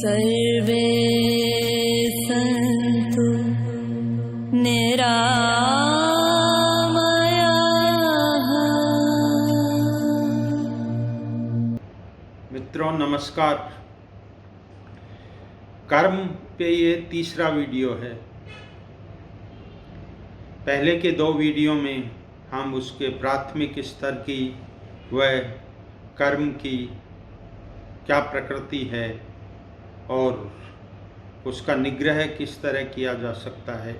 सर्वे सन्तु निरामयाः। मित्रों नमस्कार। कर्म पे ये तीसरा वीडियो है। पहले के दो वीडियो में हम उसके प्राथमिक स्तर की व कर्म की क्या प्रकृति है और उसका निग्रह किस तरह किया जा सकता है।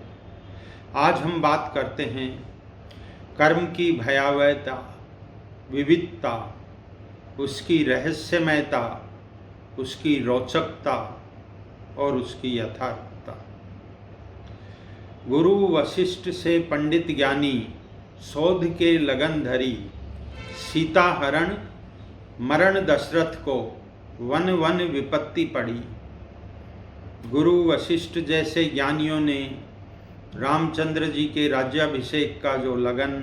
आज हम बात करते हैं कर्म की भयावहता, विविधता, उसकी रहस्यमयता, उसकी रोचकता और उसकी यथार्थता। गुरु वशिष्ठ से पंडित ज्ञानी, शोध के लगन धरी, सीता हरण मरण दशरथ को वन वन विपत्ति पड़ी। गुरु वशिष्ठ जैसे ज्ञानियों ने रामचंद्र जी के राज्याभिषेक का जो लगन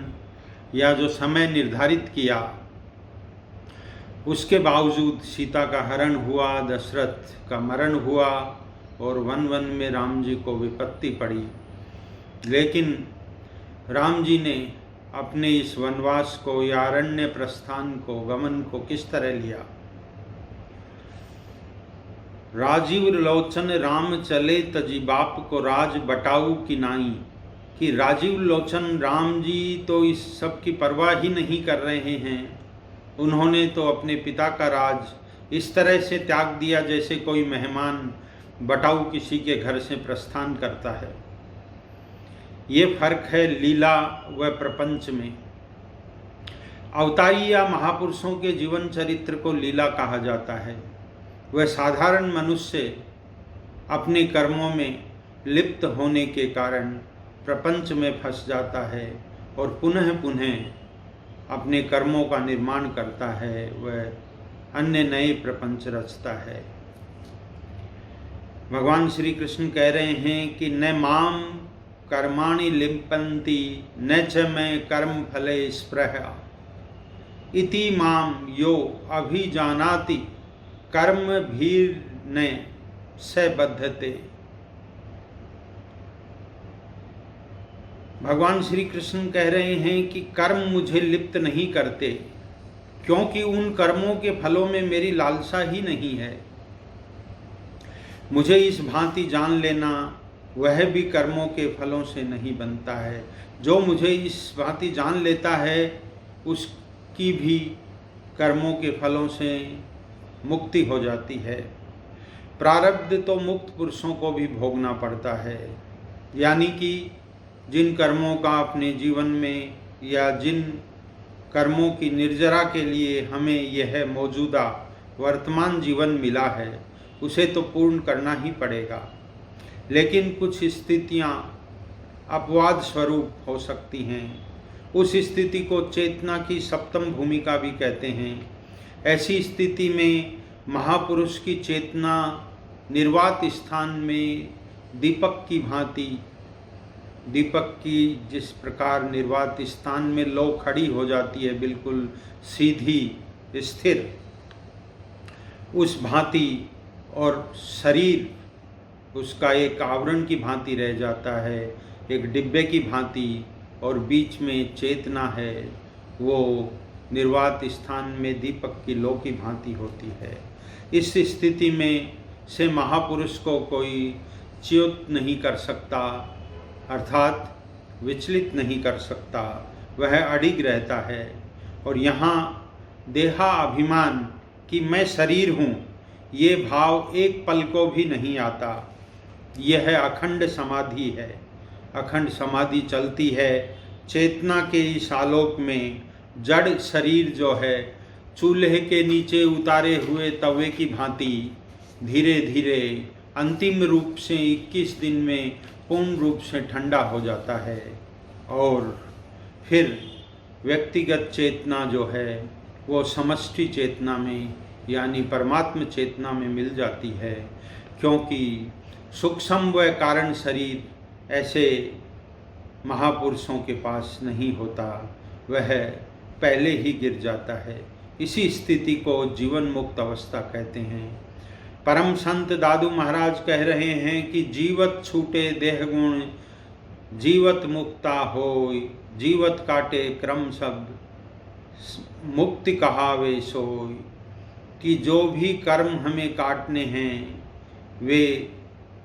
या जो समय निर्धारित किया, उसके बावजूद सीता का हरण हुआ, दशरथ का मरण हुआ और वन वन में राम जी को विपत्ति पड़ी। लेकिन राम जी ने अपने इस वनवास को या अरण्य प्रस्थान को, गमन को किस तरह लिया। राजीव लोचन राम चले तजी बाप को राज बटाऊ की नाई, कि राजीव लोचन राम जी तो इस सब की परवाह ही नहीं कर रहे हैं। उन्होंने तो अपने पिता का राज इस तरह से त्याग दिया जैसे कोई मेहमान बटाऊ किसी के घर से प्रस्थान करता है। ये फर्क है लीला व प्रपंच में। अवतारी या महापुरुषों के जीवन चरित्र को लीला कहा जाता है। वह साधारण मनुष्य अपने कर्मों में लिप्त होने के कारण प्रपंच में फंस जाता है और पुनः पुनः अपने कर्मों का निर्माण करता है, वह अन्य नए प्रपंच रचता है। भगवान श्री कृष्ण कह रहे हैं कि न माम कर्माणि लिम्पन्ति न च मैं कर्म फले स्पृहा, इति माम यो अभिजानाति कर्म भीर ने स बद्धते। भगवान श्री कृष्ण कह रहे हैं कि कर्म मुझे लिप्त नहीं करते, क्योंकि उन कर्मों के फलों में मेरी लालसा ही नहीं है। मुझे इस भांति जान लेना, वह भी कर्मों के फलों से नहीं बनता है। जो मुझे इस भांति जान लेता है उसकी भी कर्मों के फलों से मुक्ति हो जाती है। प्रारब्ध तो मुक्त पुरुषों को भी भोगना पड़ता है, यानी कि जिन कर्मों का अपने जीवन में या जिन कर्मों की निर्जरा के लिए हमें यह मौजूदा वर्तमान जीवन मिला है, उसे तो पूर्ण करना ही पड़ेगा। लेकिन कुछ स्थितियां अपवाद स्वरूप हो सकती हैं। उस स्थिति को चेतना की सप्तम भूमिका भी कहते हैं। ऐसी स्थिति में महापुरुष की चेतना निर्वात स्थान में दीपक की भांति, दीपक की जिस प्रकार निर्वात स्थान में लौ खड़ी हो जाती है, बिल्कुल सीधी स्थिर, उस भांति, और शरीर उसका एक आवरण की भांति रह जाता है, एक डिब्बे की भांति, और बीच में चेतना है, वो निर्वात स्थान में दीपक की लौ की भांति होती है। इस स्थिति में से महापुरुष को कोई च्युत नहीं कर सकता, अर्थात विचलित नहीं कर सकता, वह अडिग रहता है। और यहाँ देहा अभिमान कि मैं शरीर हूँ, ये भाव एक पल को भी नहीं आता। यह अखंड समाधि है। अखंड समाधि चलती है चेतना के इस आलोक में। जड़ शरीर जो है चूल्हे के नीचे उतारे हुए तवे की भांति धीरे धीरे अंतिम रूप से 21 दिन में पूर्ण रूप से ठंडा हो जाता है, और फिर व्यक्तिगत चेतना जो है वो समष्टि चेतना में यानी परमात्म चेतना में मिल जाती है। क्योंकि सूक्ष्म व कारण शरीर ऐसे महापुरुषों के पास नहीं होता, वह पहले ही गिर जाता है। इसी स्थिति को जीवन मुक्त अवस्था कहते हैं। परम संत दादू महाराज कह रहे हैं कि जीवत छूटे देह गुण, जीवत मुक्ता होय, जीवत काटे क्रम शब्द, मुक्ति कहावे सोय। कि जो भी कर्म हमें काटने हैं वे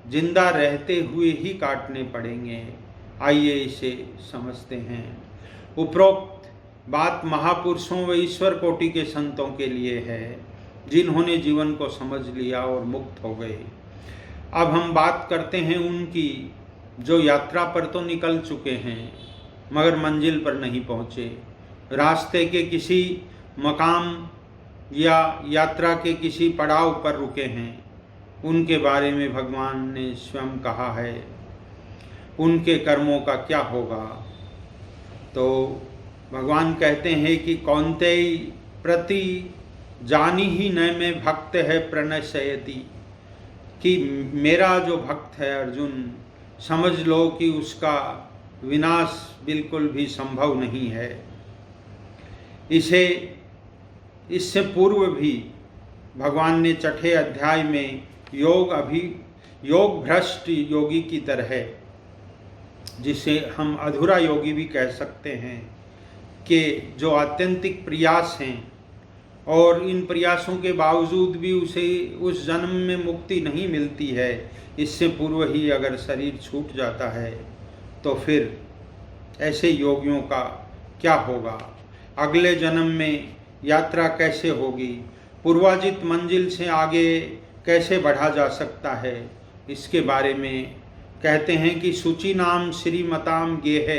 जिंदा रहते हुए ही काटने पड़ेंगे। आइए इसे समझते हैं। उपरोक्त बात महापुरुषों व ईश्वर कोटि के संतों के लिए है, जिन्होंने जीवन को समझ लिया और मुक्त हो गए। अब हम बात करते हैं उनकी जो यात्रा पर तो निकल चुके हैं मगर मंजिल पर नहीं पहुँचे, रास्ते के किसी मकाम या यात्रा के किसी पड़ाव पर रुके हैं। उनके बारे में भगवान ने स्वयं कहा है, उनके कर्मों का क्या होगा। तो भगवान कहते हैं कि कौन्तेय प्रति जानी ही न में भक्त है प्रणश्यति, कि मेरा जो भक्त है अर्जुन, समझ लो कि उसका विनाश बिल्कुल भी संभव नहीं है। इससे पूर्व भी भगवान ने छठे अध्याय में योग भ्रष्ट योगी की तरह, जिसे हम अधूरा योगी भी कह सकते हैं, कि जो आत्यंतिक प्रयास हैं और इन प्रयासों के बावजूद भी उसे उस जन्म में मुक्ति नहीं मिलती है, इससे पूर्व ही अगर शरीर छूट जाता है तो फिर ऐसे योगियों का क्या होगा, अगले जन्म में यात्रा कैसे होगी, पूर्वाजित मंजिल से आगे कैसे बढ़ा जा सकता है। इसके बारे में कहते हैं कि सूची नाम श्रीमताम गेह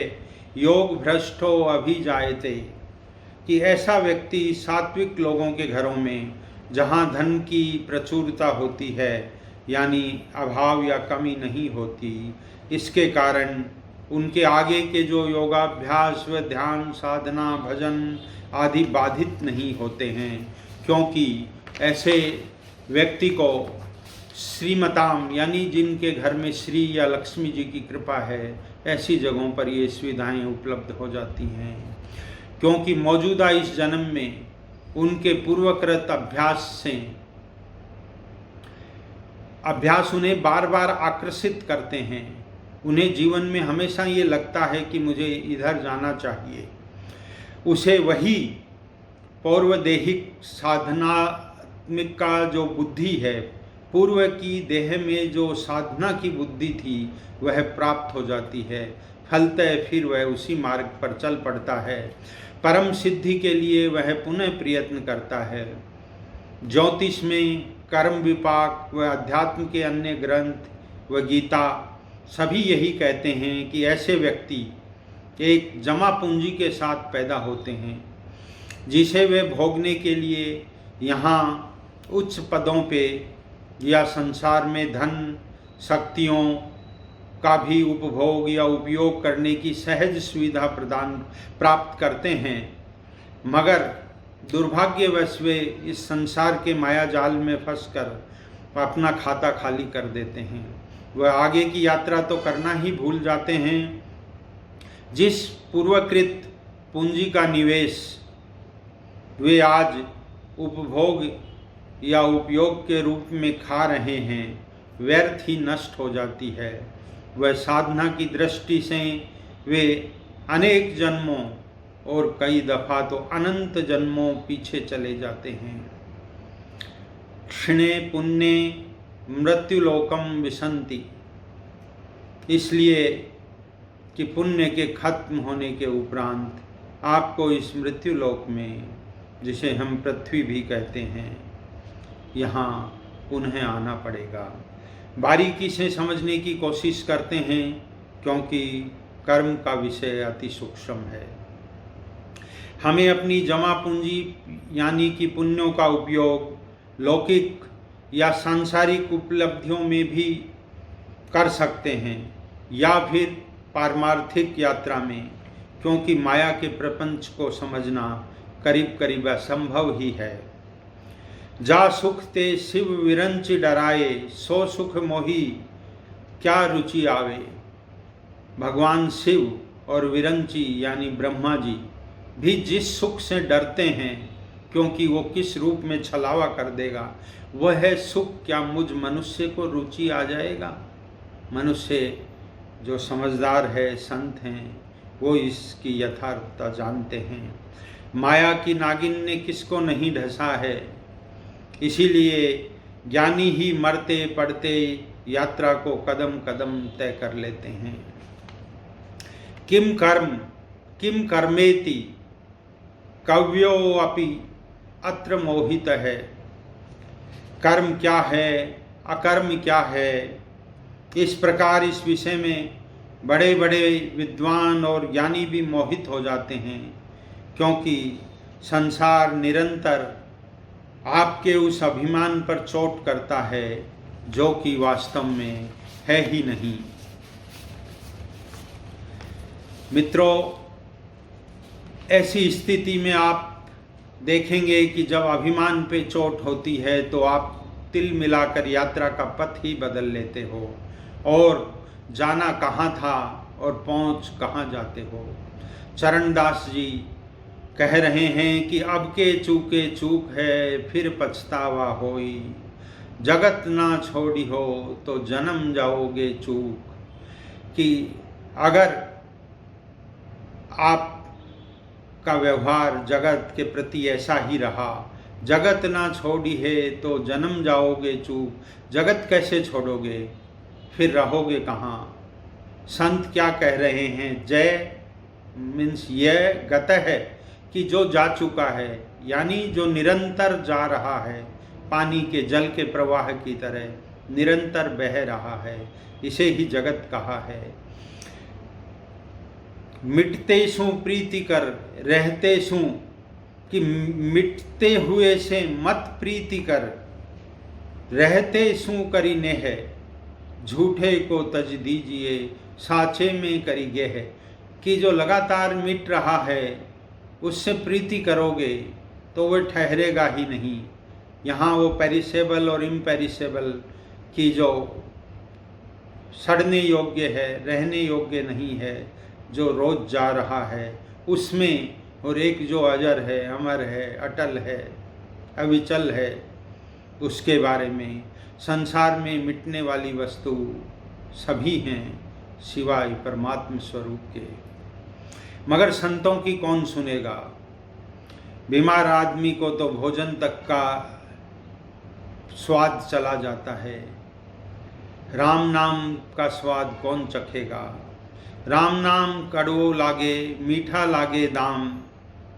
योग भ्रष्टो अभिजायते, कि ऐसा व्यक्ति सात्विक लोगों के घरों में, जहाँ धन की प्रचुरता होती है यानी अभाव या कमी नहीं होती, इसके कारण उनके आगे के जो योगाभ्यास व ध्यान साधना भजन आदि बाधित नहीं होते हैं, क्योंकि ऐसे व्यक्ति को श्रीमताम यानी जिनके घर में श्री या लक्ष्मी जी की कृपा है, ऐसी जगहों पर ये सुविधाएं उपलब्ध हो जाती हैं। क्योंकि मौजूदा इस जन्म में उनके पूर्वकृत अभ्यास उन्हें बार बार आकर्षित करते हैं। उन्हें जीवन में हमेशा ये लगता है कि मुझे इधर जाना चाहिए। उसे वही पौर्वदेहिक साधनात्मिक का जो बुद्धि है, पूर्व की देह में जो साधना की बुद्धि थी, वह प्राप्त हो जाती है। फलतः फिर वह उसी मार्ग पर चल पड़ता है। परम सिद्धि के लिए वह पुनः प्रयत्न करता है। ज्योतिष में कर्म विपाक व अध्यात्म के अन्य ग्रंथ व गीता सभी यही कहते हैं कि ऐसे व्यक्ति एक जमा पूंजी के साथ पैदा होते हैं, जिसे वे भोगने के लिए यहाँ उच्च पदों पे या संसार में धन शक्तियों का भी उपभोग या उपयोग करने की सहज सुविधा प्राप्त करते हैं, मगर दुर्भाग्यवश वे इस संसार के माया जाल में फंसकर अपना खाता खाली कर देते हैं। वह आगे की यात्रा तो करना ही भूल जाते हैं। जिस पूर्वकृत पूंजी का निवेश वे आज उपभोग या उपयोग के रूप में खा रहे हैं, व्यर्थ ही नष्ट हो जाती है। वह साधना की दृष्टि से वे अनेक जन्मों और कई दफा तो अनंत जन्मों पीछे चले जाते हैं। क्षणे पुण्य मृत्युलोकम विशन्ति, इसलिए कि पुण्य के खत्म होने के उपरांत आपको इस मृत्युलोक में, जिसे हम पृथ्वी भी कहते हैं, यहाँ पुनः आना पड़ेगा। बारीकी से समझने की कोशिश करते हैं, क्योंकि कर्म का विषय अति सूक्ष्म है। हमें अपनी जमा पूंजी यानी कि पुण्यों का उपयोग लौकिक या सांसारिक उपलब्धियों में भी कर सकते हैं, या फिर पारमार्थिक यात्रा में, क्योंकि माया के प्रपंच को समझना करीब करीब असंभव ही है। जा सुख ते शिव विरंच डराए, सो सुख मोही क्या रुचि आवे। भगवान शिव और विरंची यानी ब्रह्मा जी भी जिस सुख से डरते हैं, क्योंकि वो किस रूप में छलावा कर देगा। वह है सुख क्या मुझ मनुष्य को रुचि आ जाएगा। मनुष्य जो समझदार है, संत हैं, वो इसकी यथार्थता जानते हैं। माया की नागिन ने किसको नहीं ढसा है, इसीलिए ज्ञानी ही मरते पड़ते यात्रा को कदम कदम तय कर लेते हैं। किम कर्मेति कव्यो अपि अत्र मोहित है। कर्म क्या है, अकर्म क्या है, इस प्रकार इस विषय में बड़े बड़े विद्वान और ज्ञानी भी मोहित हो जाते हैं, क्योंकि संसार निरंतर आपके उस अभिमान पर चोट करता है जो कि वास्तव में है ही नहीं। मित्रों, ऐसी स्थिति में आप देखेंगे कि जब अभिमान पे चोट होती है तो आप तिल मिलाकर यात्रा का पथ ही बदल लेते हो और जाना कहाँ था और पहुँच कहाँ जाते हो। चरणदास जी कह रहे हैं कि अब के चूके चूक है फिर पछतावा होई, जगत ना छोड़ी हो तो जन्म जाओगे चूक। कि अगर आप का व्यवहार जगत के प्रति ऐसा ही रहा, जगत ना छोड़ी है तो जन्म जाओगे चूक, जगत कैसे छोड़ोगे, फिर रहोगे कहाँ। संत क्या कह रहे हैं, जय मीन्स यह गत है कि जो जा चुका है, यानी जो निरंतर जा रहा है, पानी के जल के प्रवाह की तरह निरंतर बह रहा है, इसे ही जगत कहा है। मिटते सु प्रीति कर रहते सु, कि मिटते हुए से मत प्रीति कर, रहते सु करी नेह, झूठे को तज दीजिए साचे में करी गेह। कि जो लगातार मिट रहा है उससे प्रीति करोगे तो वह ठहरेगा ही नहीं। यहाँ वो पेरिसेबल और इम्पेरिसेबल की जो सड़ने योग्य है, रहने योग्य नहीं है, जो रोज जा रहा है उसमें, और एक जो अजर है, अमर है, अटल है, अविचल है, उसके बारे में। संसार में मिटने वाली वस्तु सभी हैं सिवाय परमात्म स्वरूप के, मगर संतों की कौन सुनेगा। बीमार आदमी को तो भोजन तक का स्वाद चला जाता है, राम नाम का स्वाद कौन चखेगा। राम नाम कड़वो लागे मीठा लागे दाम,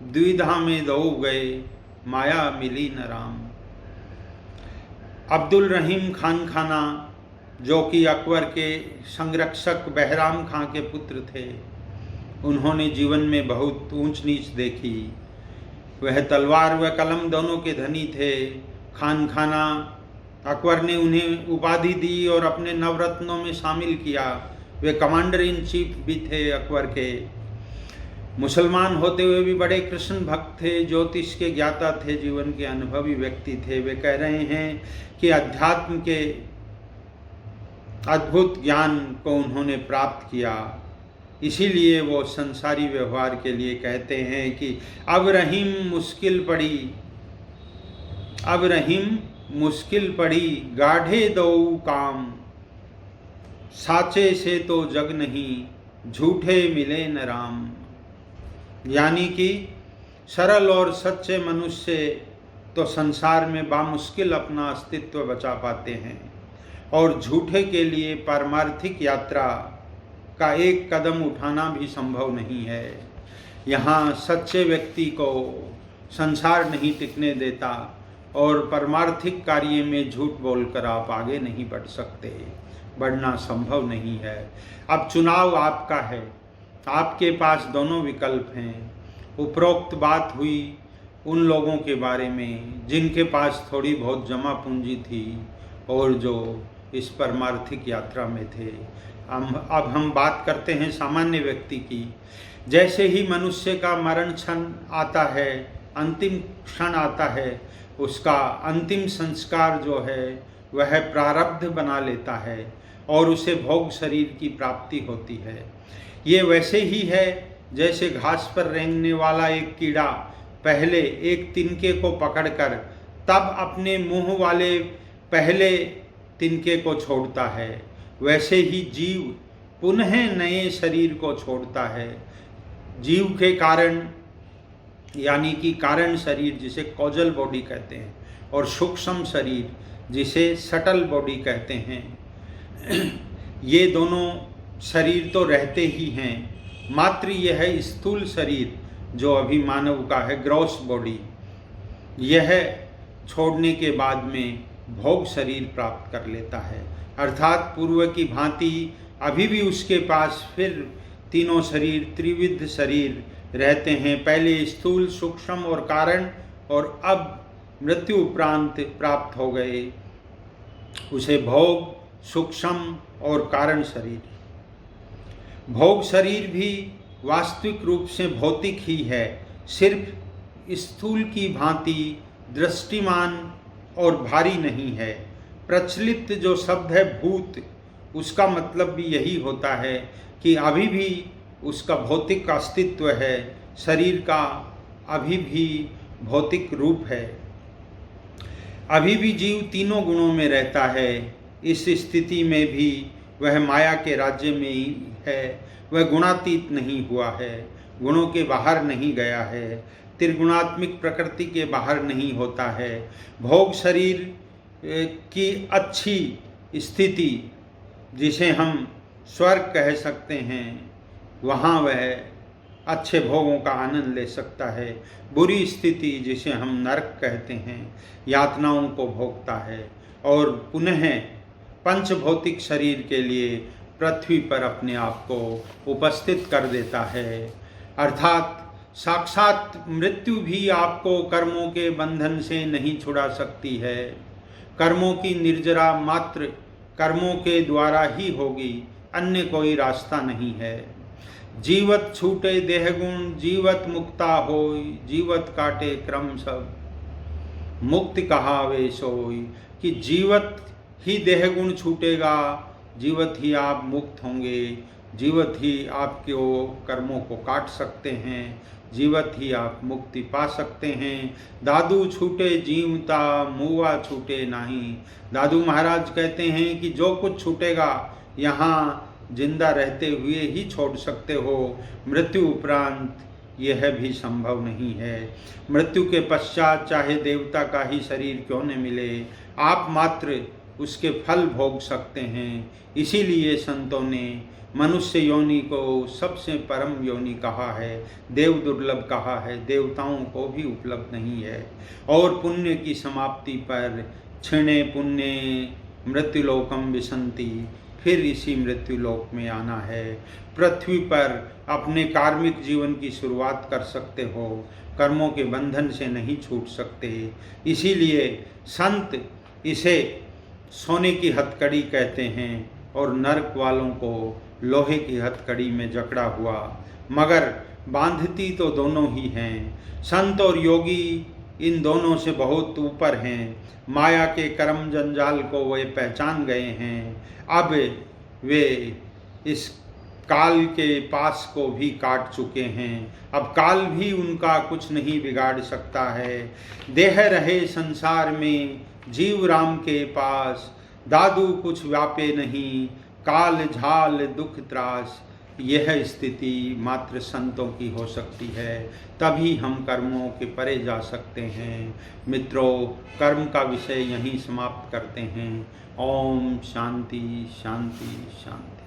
द्विधा में दो गए माया मिली न राम। अब्दुल रहीम खान खाना, जो कि अकबर के संरक्षक बहराम खां के पुत्र थे, उन्होंने जीवन में बहुत ऊंच नीच देखी। वह तलवार व कलम दोनों के धनी थे। खान खाना अकबर ने उन्हें उपाधि दी और अपने नवरत्नों में शामिल किया। वे कमांडर इन चीफ भी थे अकबर के। मुसलमान होते हुए भी बड़े कृष्ण भक्त थे, ज्योतिष के ज्ञाता थे, जीवन के अनुभवी व्यक्ति थे। वे कह रहे हैं कि अध्यात्म के अद्भुत ज्ञान को उन्होंने प्राप्त किया, इसीलिए वो संसारी व्यवहार के लिए कहते हैं कि अब रहीम मुश्किल पड़ी, अब रहीम मुश्किल पड़ी, गाढ़े दो काम, साचे से तो जग नहीं, झूठे मिले न राम। यानी कि सरल और सच्चे मनुष्य तो संसार में बामुश्किल अपना अस्तित्व बचा पाते हैं, और झूठे के लिए पारमार्थिक यात्रा का एक कदम उठाना भी संभव नहीं है। यहाँ सच्चे व्यक्ति को संसार नहीं टिकने देता, और परमार्थिक कार्य में झूठ बोलकर आप आगे नहीं बढ़ सकते, बढ़ना संभव नहीं है। अब चुनाव आपका है, आपके पास दोनों विकल्प हैं। उपरोक्त बात हुई उन लोगों के बारे में जिनके पास थोड़ी बहुत जमा पूंजी थी और जो इस परमार्थिक यात्रा में थे। अब हम बात करते हैं सामान्य व्यक्ति की। जैसे ही मनुष्य का मरण क्षण आता है, अंतिम क्षण आता है, उसका अंतिम संस्कार जो है वह प्रारब्ध बना लेता है और उसे भोग शरीर की प्राप्ति होती है। ये वैसे ही है जैसे घास पर रेंगने वाला एक कीड़ा पहले एक तिनके को पकड़कर तब अपने मुंह वाले पहले तिनके को छोड़ता है, वैसे ही जीव पुनः नए शरीर को छोड़ता है। जीव के कारण यानी कि कारण शरीर जिसे कॉजल बॉडी कहते हैं और सूक्ष्म शरीर जिसे सटल बॉडी कहते हैं, ये दोनों शरीर तो रहते ही हैं, मात्र यह स्थूल शरीर जो अभी मानव का है, ग्रॉस बॉडी, यह छोड़ने के बाद में भोग शरीर प्राप्त कर लेता है। अर्थात पूर्व की भांति अभी भी उसके पास फिर तीनों शरीर, त्रिविध शरीर रहते हैं, पहले स्थूल, सूक्ष्म और कारण, और अब मृत्यु उपरांत प्राप्त हो गए उसे भोग, सूक्ष्म और कारण शरीर। भोग शरीर भी वास्तविक रूप से भौतिक ही है, सिर्फ स्थूल की भांति दृष्टिमान और भारी नहीं है। प्रचलित जो शब्द है भूत, उसका मतलब भी यही होता है कि अभी भी उसका भौतिक अस्तित्व है, शरीर का अभी भी भौतिक रूप है, अभी भी जीव तीनों गुणों में रहता है। इस स्थिति में भी वह माया के राज्य में ही है, वह गुणातीत नहीं हुआ है, गुणों के बाहर नहीं गया है, त्रिगुणात्मिक प्रकृति के बाहर नहीं होता है। भोग शरीर की अच्छी स्थिति जिसे हम स्वर्ग कह सकते हैं, वहाँ वह अच्छे भोगों का आनंद ले सकता है। बुरी स्थिति जिसे हम नरक कहते हैं, यातनाओं को भोगता है और पुनः पंच भौतिक शरीर के लिए पृथ्वी पर अपने आप को उपस्थित कर देता है। अर्थात साक्षात मृत्यु भी आपको कर्मों के बंधन से नहीं छुड़ा सकती है। कर्मों की निर्जरा मात्र कर्मों के द्वारा ही होगी, अन्य कोई रास्ता नहीं है। जीवत छूटे देहगुण, जीवत मुक्ता होय, जीवत काटे क्रम सब, मुक्ति कहावे सोय। कि जीवत ही देहगुण छूटेगा, जीवत ही आप मुक्त होंगे, जीवत ही आपके कर्मों को काट सकते हैं, जीवत ही आप मुक्ति पा सकते हैं। दादू छूटे जीवता, मुआ छूटे नहीं। दादू महाराज कहते हैं कि जो कुछ छूटेगा यहाँ जिंदा रहते हुए ही छोड़ सकते हो, मृत्यु उपरांत यह भी संभव नहीं है। मृत्यु के पश्चात चाहे देवता का ही शरीर क्यों न मिले, आप मात्र उसके फल भोग सकते हैं। इसीलिए संतों ने मनुष्य योनि को सबसे परम योनि कहा है, देव दुर्लभ कहा है, देवताओं को भी उपलब्ध नहीं है। और पुण्य की समाप्ति पर क्षीणे पुण्य मृत्युलोकम विसंति, फिर इसी मृत्युलोक में आना है। पृथ्वी पर अपने कार्मिक जीवन की शुरुआत कर सकते हो, कर्मों के बंधन से नहीं छूट सकते। इसीलिए संत इसे सोने की हथकड़ी कहते हैं और नरक वालों को लोहे की हथकड़ी में जकड़ा हुआ, मगर बांधती तो दोनों ही हैं। संत और योगी इन दोनों से बहुत ऊपर हैं। माया के कर्म जंजाल को वे पहचान गए हैं। अब वे इस काल के पास को भी काट चुके हैं। अब काल भी उनका कुछ नहीं बिगाड़ सकता है। देह रहे संसार में, जीव राम के पास, दादू कुछ व्यापे नहीं, काल झाल दुख त्रास। यह स्थिति मात्र संतों की हो सकती है, तभी हम कर्मों के परे जा सकते हैं। मित्रों, कर्म का विषय यहीं समाप्त करते हैं। ओम शांति शांति शांति।